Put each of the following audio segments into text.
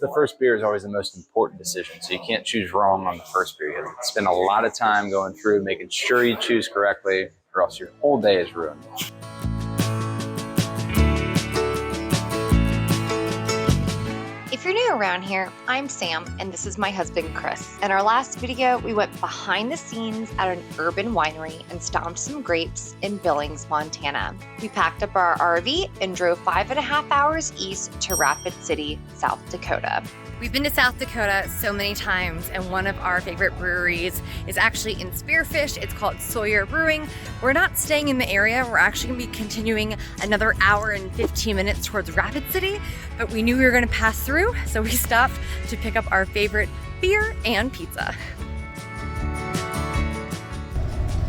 The first beer is always the most important decision, so you can't choose wrong on the first beer. You have to spend a lot of time going through, making sure you choose correctly, or else your whole day is ruined. If you're new around here, I'm Sam, and this is my husband, Chris. In our last video, we went behind the scenes at an urban winery and stomped some grapes in Billings, Montana. We packed up our RV and drove 5.5 hours east to Rapid City, South Dakota. We've been to South Dakota so many times, and one of our favorite breweries is actually in Spearfish. It's called Sawyer Brewing. We're not staying in the area. We're actually gonna be continuing another hour and 15 minutes towards Rapid City, but we knew we were gonna pass through, so we stopped to pick up our favorite beer and pizza.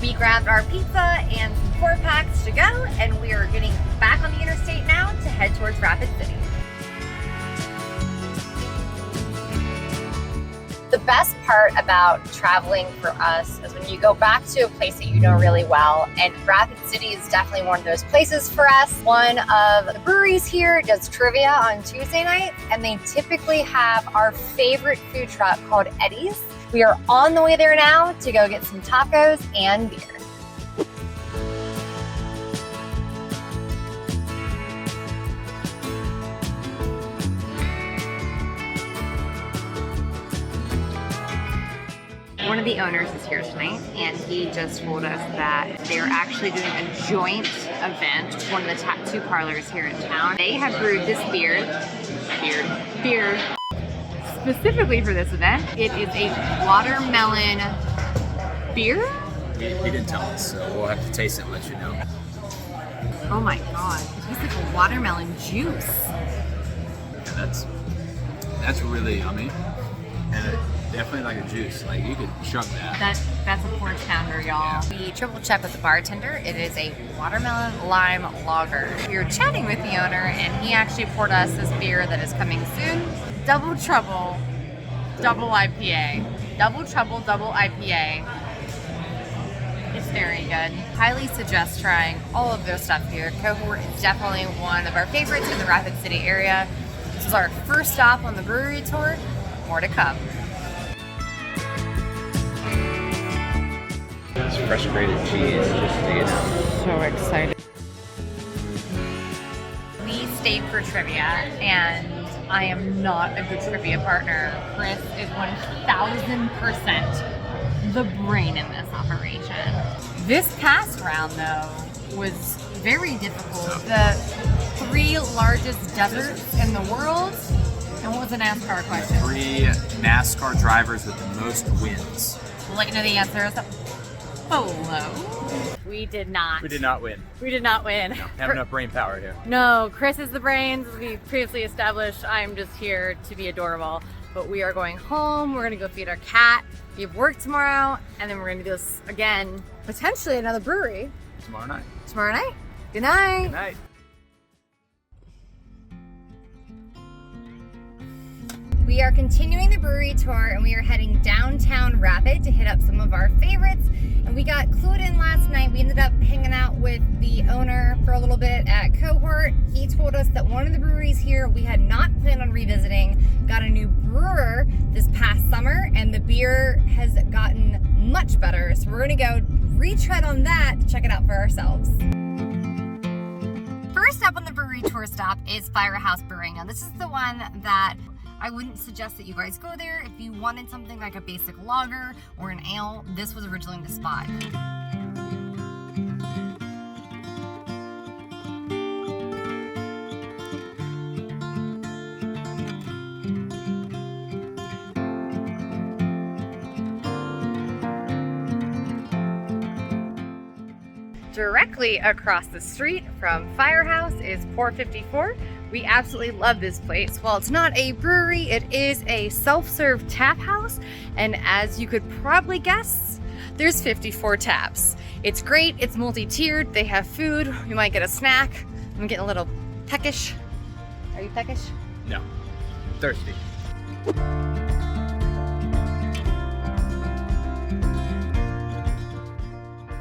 We grabbed our pizza and some 4-packs to go, and we are getting back on the interstate now to head towards Rapid City. The best part about traveling for us is when you go back to a place that you know really well, and Rapid City is definitely one of those places for us. One of the breweries here does trivia on Tuesday nights, and they typically have our favorite food truck called Eddie's. We are on the way there now to go get some tacos and beer. One of the owners is here tonight, and he just told us that they're actually doing a joint event with one of the tattoo parlors here in town. They have brewed this beer specifically for this event. It is a watermelon beer? He didn't tell us, so we'll have to taste it and let you know. Oh my god, it tastes like a watermelon juice. Yeah, that's really yummy, and definitely like a juice. Like, you could chug that. That's a porch pounder, y'all. Yeah. We triple checked with the bartender. It is a watermelon lime lager. We were chatting with the owner, and he actually poured us this beer that is coming soon. Double Trouble, double IPA. Double Trouble, double IPA. It's very good. Highly suggest trying all of their stuff here. Cohort is definitely one of our favorites in the Rapid City area. This is our first stop on the brewery tour. More to come. It's fresh grated cheese, just to get out. So excited. We stayed for trivia, and I am not a good trivia partner. Chris is 1000% the brain in this operation. This past round, though, was very difficult. The 3 largest deserts in the world. And what was the NASCAR question? 3 NASCAR drivers with the most wins. We'll let you know the answers. Hello. We did not. We did not win. We did not win. No, have enough brain power here. No, Chris is the brains. As we previously established, I'm just here to be adorable. But we are going home. We're going to go feed our cat. We have work tomorrow. And then we're going to do this again, potentially another brewery. Tomorrow night. Tomorrow night. Good night. Good night. We are continuing the brewery tour, and we are heading downtown Rapid to hit up some of our favorites. And we got clued in last night. We ended up hanging out with the owner for a little bit at Cohort. He told us that one of the breweries here we had not planned on revisiting got a new brewer this past summer, and the beer has gotten much better. So we're gonna go retread on that to check it out for ourselves. First up on the brewery tour stop is Firehouse Brewing. Now this is the one that I wouldn't suggest that you guys go there. If you wanted something like a basic lager or an ale, this was originally the spot. Directly across the street from Firehouse is Pour 54. We absolutely love this place. While it's not a brewery, it is a self-serve tap house. And as you could probably guess, there's 54 taps. It's great, it's multi-tiered, they have food, you might get a snack. I'm getting a little peckish. Are you peckish? No. I'm thirsty.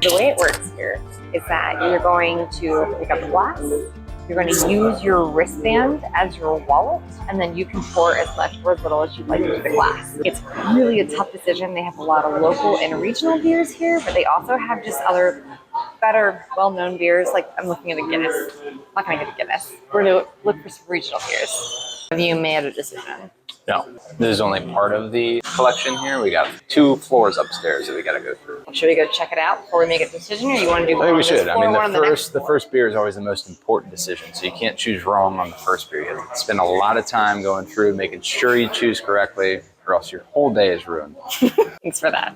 The way it works here is that you're going to pick up a glass, You're going to use your wristband as your wallet, and then you can pour as much or as little as you'd like into the glass. It's really a tough decision. They have a lot of local and regional beers here, but they also have just other better, well-known beers. Like I'm looking at a Guinness. I'm not going to get a Guinness. We're going to look for some regional beers. Have you made a decision? No, this is only part of the collection here. We got 2 floors upstairs that we got to go through. Should we go check it out before we make a decision, or you want to do I one think on we this should. floor, I mean, one on the next the floor? first beer is always the most important decision, so you can't choose wrong on the first beer. You have to spend a lot of time going through, making sure you choose correctly, or else your whole day is ruined. Thanks for that.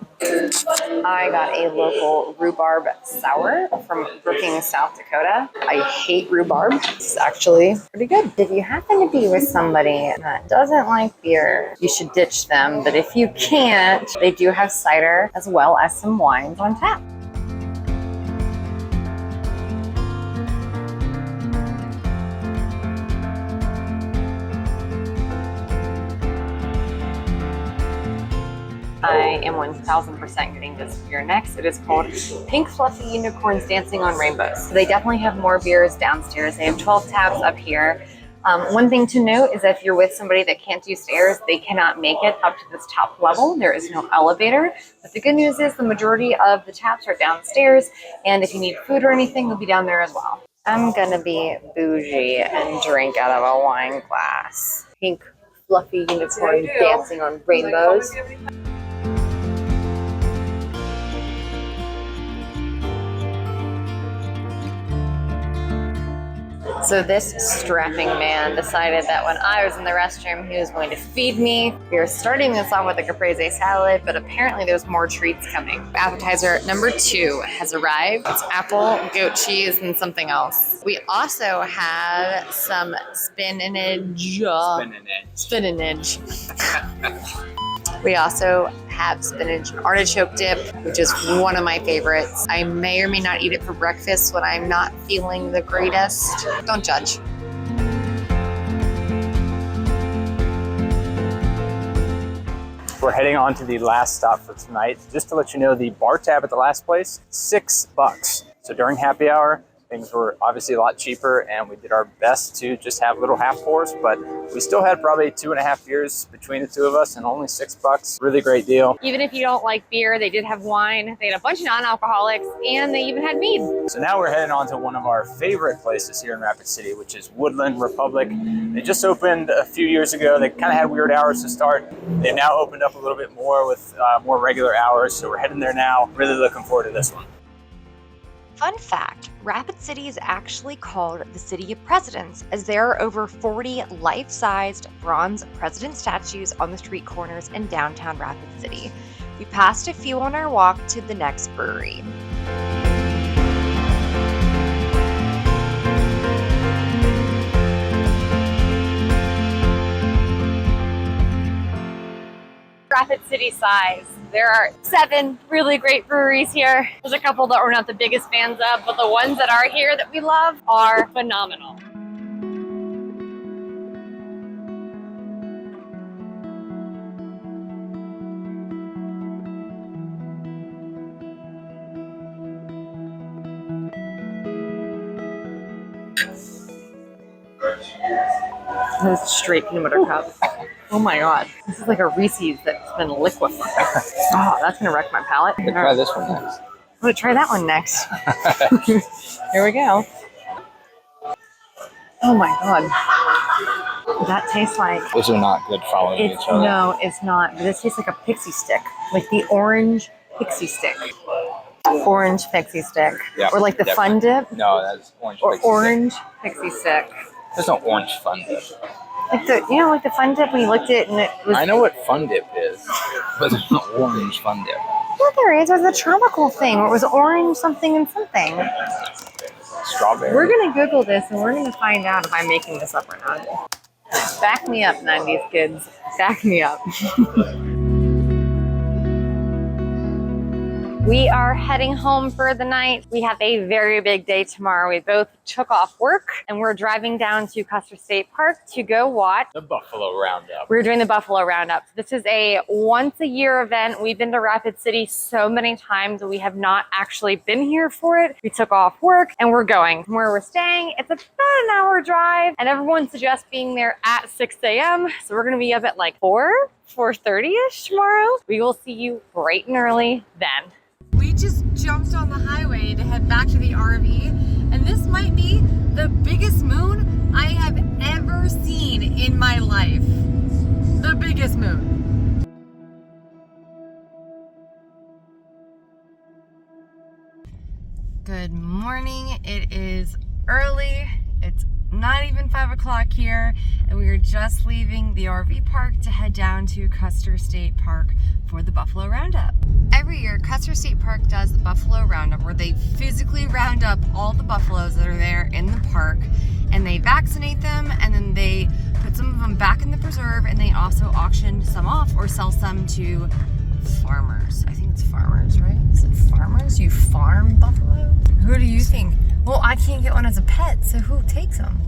I got a local rhubarb sour from Brookings, South Dakota. I hate rhubarb. It's actually pretty good. If you happen to be with somebody that doesn't like beer, you should ditch them. But if you can't, they do have cider as well as some wines on tap. I am 1000% getting this beer next. It is called Pink Fluffy Unicorns Dancing on Rainbows. So they definitely have more beers downstairs. They have 12 tabs up here. One thing to note is that if you're with somebody that can't do stairs, they cannot make it up to this top level. There is no elevator. But the good news is the majority of the taps are downstairs. And if you need food or anything, they'll be down there as well. I'm gonna be bougie and drink out of a wine glass. Pink Fluffy Unicorns Dancing on Rainbows. So this strapping man decided that when I was in the restroom, he was going to feed me. We are starting this off with a caprese salad, but apparently there's more treats coming. Appetizer number 2 has arrived. It's apple, goat cheese, and something else. We also have some spinach. We also have spinach and artichoke dip, which is one of my favorites. I may or may not eat it for breakfast when I'm not feeling the greatest. Don't judge. We're heading on to the last stop for tonight. Just to let you know, the bar tab at the last place, $6. So during happy hour, things were obviously a lot cheaper, and we did our best to just have little half pours, but we still had probably 2.5 beers between the two of us and only $6. Really great deal. Even if you don't like beer, they did have wine. They had a bunch of non-alcoholics, and they even had mead. So now we're heading on to one of our favorite places here in Rapid City, which is Woodland Republic. They just opened a few years ago. They kind of had weird hours to start. They've now opened up a little bit more with more regular hours, so we're heading there now. Really looking forward to this one. Fun fact, Rapid City is actually called the City of Presidents, as there are over 40 life-sized bronze president statues on the street corners in downtown Rapid City. We passed a few on our walk to the next brewery. Rapid City size. There are 7 really great breweries here. There's a couple that we're not the biggest fans of, but the ones that are here that we love are phenomenal. This is straight peanut butter cup. Oh my god. This is like a Reese's that's been liquefied. Oh, that's gonna wreck my palate. We'll try this one next. I'm gonna try that one next. Here we go. Oh my god. That tastes like... Those are not good following each other. No, it's not. But this tastes like a pixie stick. Like the orange pixie stick. Orange pixie stick. Yeah, or like the definitely. Fun Dip. No, that's orange. Or pixie orange pixie stick. stick. There's no orange Fun Dip. Like the, you know, like the Fun Dip when you looked at it and it was... I know what Fun Dip is, but there's no orange Fun Dip. Yeah, there is. There's a tropical thing where it was orange something and something. Strawberry. We're going to Google this and we're going to find out if I'm making this up or not. Back me up, 90s kids. Back me up. We are heading home for the night. We have a very big day tomorrow. We both took off work and we're driving down to Custer State Park to go watch The Buffalo Roundup. We're doing the Buffalo Roundup. This is a once a year event. We've been to Rapid City so many times. We have not actually been here for it. We took off work and we're going. Where we're staying, it's about an hour drive and everyone suggests being there at 6 a.m. So we're gonna be up at like 4:30ish tomorrow. We will see you bright and early then. We just jumped on the highway to head back to the RV, and this might be the biggest moon I have ever seen in my life. The biggest moon. Good morning. It is early. It's not even 5 o'clock here, and we are just leaving the RV park to head down to Custer State Park for the Buffalo Roundup. Every year, Custer State Park does the Buffalo Roundup, where they physically round up all the buffaloes that are there in the park, and they vaccinate them, and then they put some of them back in the preserve, and they also auction some off or sell some to farmers. I think it's farmers, right? Is it farmers? You farm buffalo? Who do you think? Well, I can't get one as a pet, so who takes them?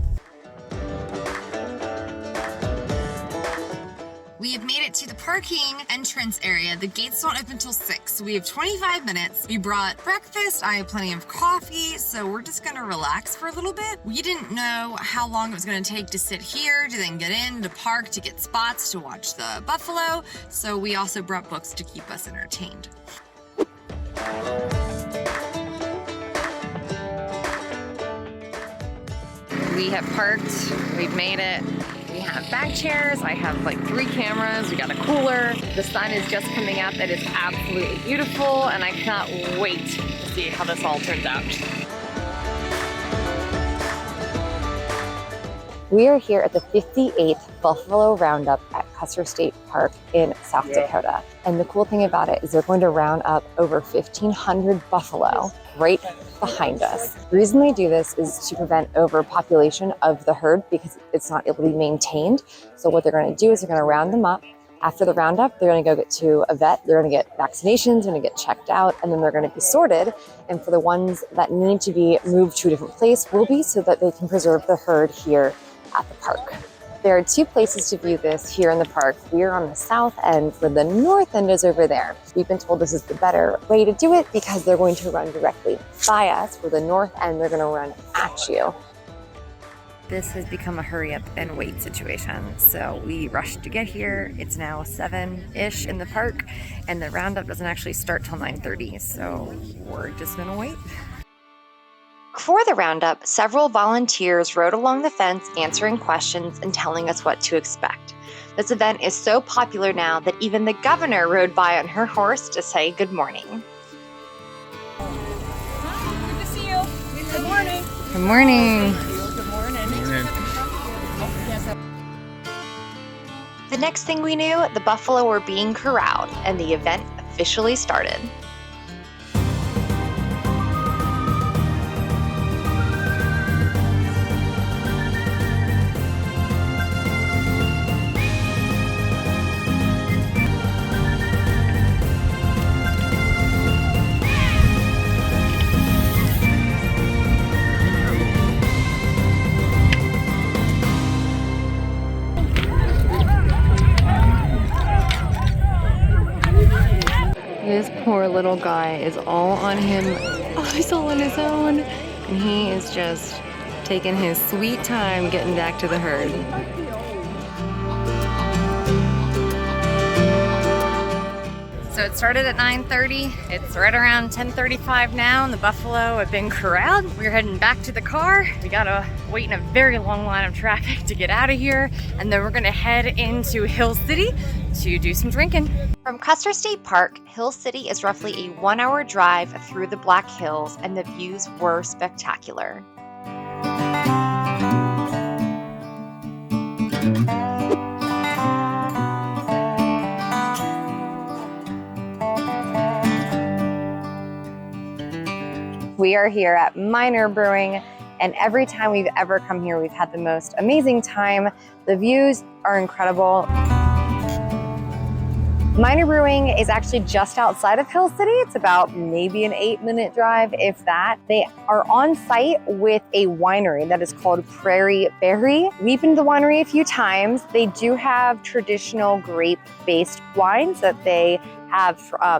We have made it to the parking entrance area. The gates don't open until 6, so we have 25 minutes. We brought breakfast. I have plenty of coffee, so we're just gonna relax for a little bit. We didn't know how long it was gonna take to sit here, to then get in, to park, to get spots, to watch the buffalo. So we also brought books to keep us entertained. We have parked, we've made it. We have back chairs, I have like 3 cameras, we got a cooler. The sun is just coming up, it is absolutely beautiful, and I cannot wait to see how this all turns out. We are here at the 58th Buffalo Roundup at Custer State Park in South Dakota. And the cool thing about it is they're going to round up over 1,500 buffalo right behind us. The reason they do this is to prevent overpopulation of the herd because it's not able to be maintained. So what they're going to do is they're going to round them up. After the roundup, they're going to go get to a vet, they're going to get vaccinations, they're going to get checked out, and then they're going to be sorted. And for the ones that need to be moved to a different place will be so that they can preserve the herd here at the park. There are 2 places to view this here in the park. We are on the south end, where the north end is over there. We've been told this is the better way to do it because they're going to run directly by us. For the north end, they're going to run at you. This has become a hurry up and wait situation. So we rushed to get here. It's now 7-ish in the park, and the roundup doesn't actually start till 9:30. So we're just gonna wait. For the roundup, several volunteers rode along the fence answering questions and telling us what to expect. This event is so popular now that even the governor rode by on her horse to say good morning. Hi, good to see you. Good morning. Good morning. Good morning. The next thing we knew, the buffalo were being corralled and the event officially started. This poor little guy is all on him. Oh, he's all on his own. And he is just taking his sweet time getting back to the herd. So it started at 9:30. It's right around 10:35 now, and the buffalo have been corralled. We're heading back to the car. We gotta wait in a very long line of traffic to get out of here, and then we're gonna head into Hill City to do some drinking. From Custer State Park, Hill City is roughly a 1-hour drive through the Black Hills, and the views were spectacular. We are here at Minor Brewing, and every time we've ever come here, we've had the most amazing time. The views are incredible. Miner Brewing is actually just outside of Hill City. It's about maybe an 8-minute drive, if that. They are on site with a winery that is called Prairie Berry. We've been to the winery a few times. They do have traditional grape-based wines that they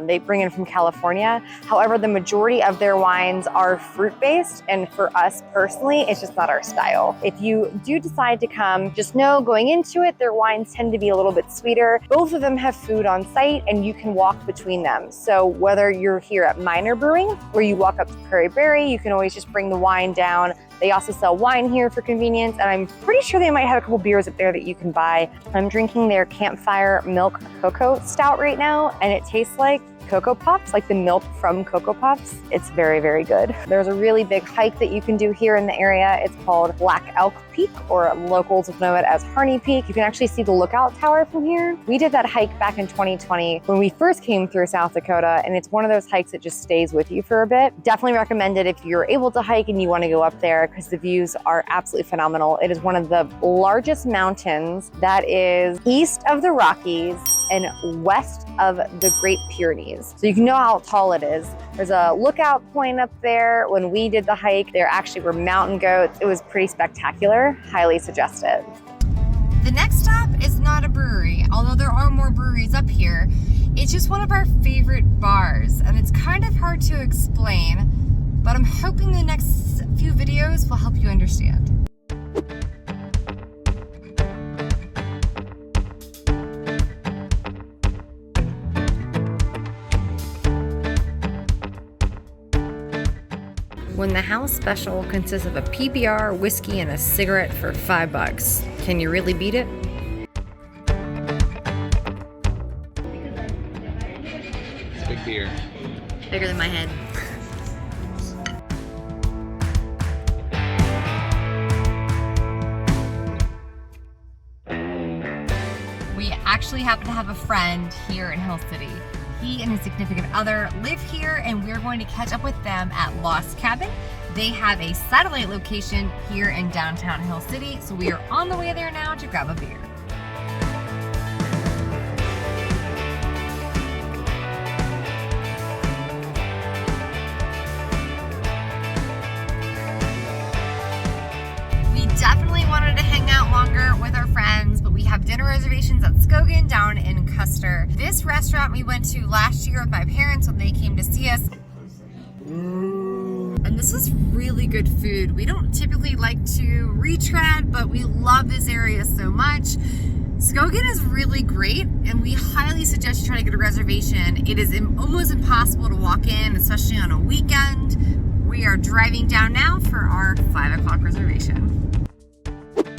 they bring in from California. However, the majority of their wines are fruit-based, and for us personally, it's just not our style. If you do decide to come, just know going into it, their wines tend to be a little bit sweeter. Both of them have food on site, and you can walk between them. So whether you're here at Miner Brewing, where you walk up to Prairie Berry, you can always just bring the wine down. They also sell wine here for convenience, and I'm pretty sure they might have a couple beers up there that you can buy. I'm drinking their Campfire Milk Cocoa Stout right now, and it tastes like Cocoa Puffs, like the milk from Cocoa Puffs. It's very, very good. There's a really big hike that you can do here in the area. It's called Black Elk Peak, or locals know it as Harney Peak. You can actually see the lookout tower from here. We did that hike back in 2020 when we first came through South Dakota, and it's one of those hikes that just stays with you for a bit. Definitely recommend it if you're able to hike and you want to go up there, because the views are absolutely phenomenal. It is one of the largest mountains that is east of the Rockies and west of the Great Pyrenees. So you can know how tall it is. There's a lookout point up there. When we did the hike, there actually were mountain goats. It was pretty spectacular. Highly suggest it. The next stop is not a brewery, although there are more breweries up here. It's just one of our favorite bars, and it's kind of hard to explain, but I'm hoping the next few videos will help you understand. When the house special consists of a PBR, whiskey, and a cigarette for $5, can you really beat it? It's a big beer. Bigger than my head. We actually happen to have a friend here in Hill City. He and his significant other live here, and we're going to catch up with them at Lost Cabin. They have a satellite location here in downtown Hill City, so we are on the way there now to grab a beer. We definitely wanted to hang out longer with our friends, but we have dinner reservations at Skogan down in Custer. This restaurant we went to last year with my parents when they came to see us. And this is really good food. We don't typically like to retread, but we love this area so much. Skogan is really great, and we highly suggest you try to get a reservation. It is almost impossible to walk in, especially on a weekend. We are driving down now for our 5 o'clock reservation.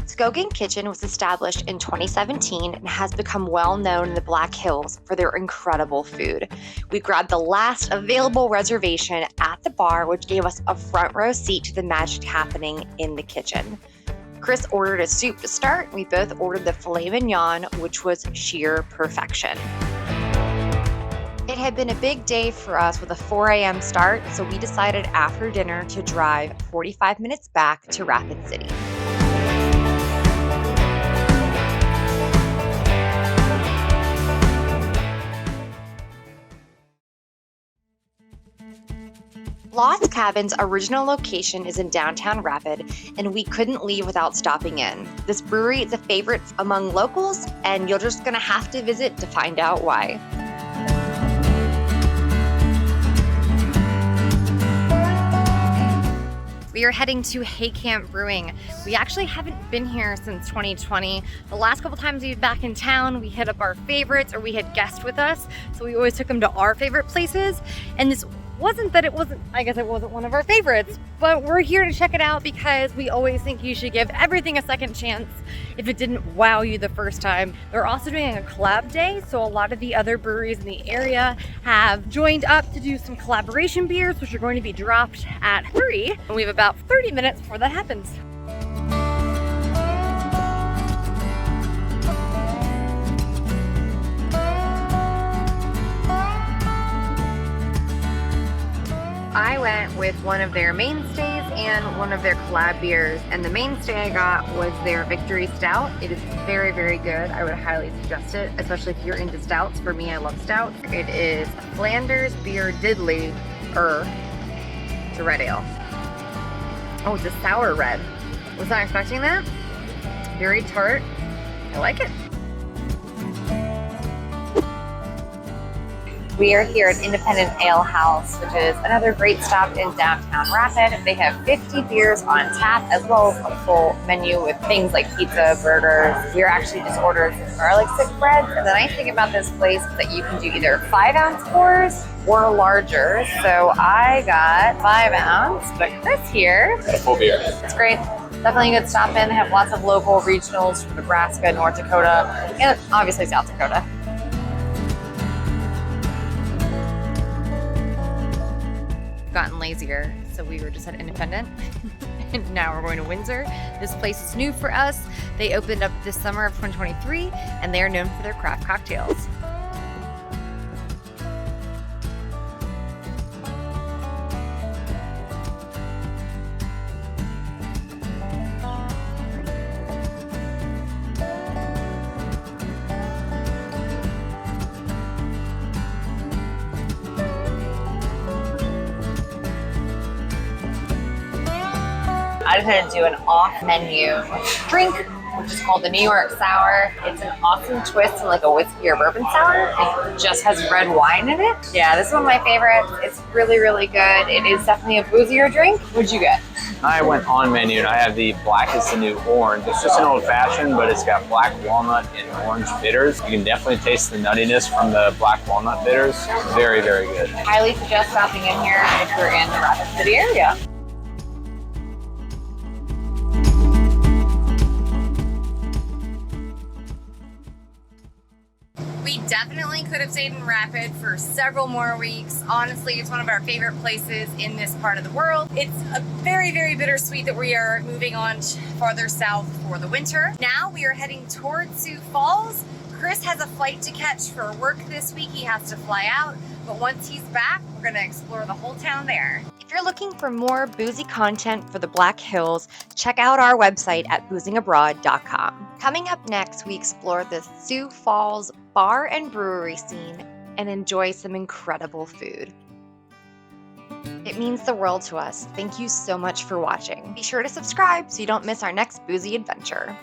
Skogan Kitchen was established in 2017 and has become well known in the Black Hills for their incredible food. We grabbed the last available reservation at the bar, which gave us a front row seat to the magic happening in the kitchen. Chris ordered a soup to start. We both ordered the filet mignon, which was sheer perfection. It had been a big day for us with a 4 a.m. start, so we decided after dinner to drive 45 minutes back to Rapid City. Lost Cabin's original location is in downtown Rapid, and we couldn't leave without stopping in. This brewery is a favorite among locals, and you're just gonna have to visit to find out why. We are heading to Hay Camp Brewing. We actually haven't been here since 2020. The last couple times we were back in town, we hit up our favorites or we had guests with us. So we always took them to our favorite places. And this wasn't that it wasn't, I guess it wasn't one of our favorites, but we're here to check it out because we always think you should give everything a second chance if it didn't wow you the first time. They're also doing a collab day, so a lot of the other breweries in the area have joined up to do some collaboration beers, which are going to be dropped at 3, and we have about 30 minutes before that happens. I went with one of their mainstays and one of their collab beers. And the mainstay I got was their Victory Stout. It is very, very good. I would highly suggest it, especially if you're into stouts. For me, I love stout. It is Flanders Beer Diddley it's a red ale. Oh, it's a sour red. Was not expecting that. Very tart. I like it. We are here at Independent Ale House, which is another great stop in downtown Rapid. They have 50 beers on tap, as well as a full menu with things like pizza, burgers. We actually just ordered some garlic stick breads. And the nice thing about this place is that you can do either 5-ounce pours or larger. So I got 5 ounce, but Chris here, A full beer. it's great. Definitely a good stop in. They have lots of local regionals from Nebraska, North Dakota, and obviously South Dakota. Gotten lazier, so we were just at Independent and now we're going to Windsor. This place is new for us. They opened up this summer of 2023 and they are known for their craft cocktails. I decided to do an off-menu drink, which is called the New York Sour. It's an awesome twist in like a whiskey or bourbon sour. It just has red wine in it. Yeah, this is one of my favorites. It's really, really good. It is definitely a boozier drink. What'd you get? I went on menu and I have the Black is the New Orange. It's just an old fashioned, but it's got black walnut and orange bitters. You can definitely taste the nuttiness from the black walnut bitters. Very, very good. Highly suggest stopping in here if you're in the Rapid City area. We definitely could have stayed in Rapid for several more weeks. Honestly, it's one of our favorite places in this part of the world. It's a very, very bittersweet that we are moving on farther south for the winter. Now we are heading towards Sioux Falls. Chris has a flight to catch for work this week. He has to fly out, but once he's back, we're gonna explore the whole town there. If you're looking for more boozy content for the Black Hills, check out our website at boozingabroad.com. Coming up next, we explore the Sioux Falls bar and brewery scene and enjoy some incredible food. It means the world to us. Thank you so much for watching. Be sure to subscribe so you don't miss our next boozy adventure.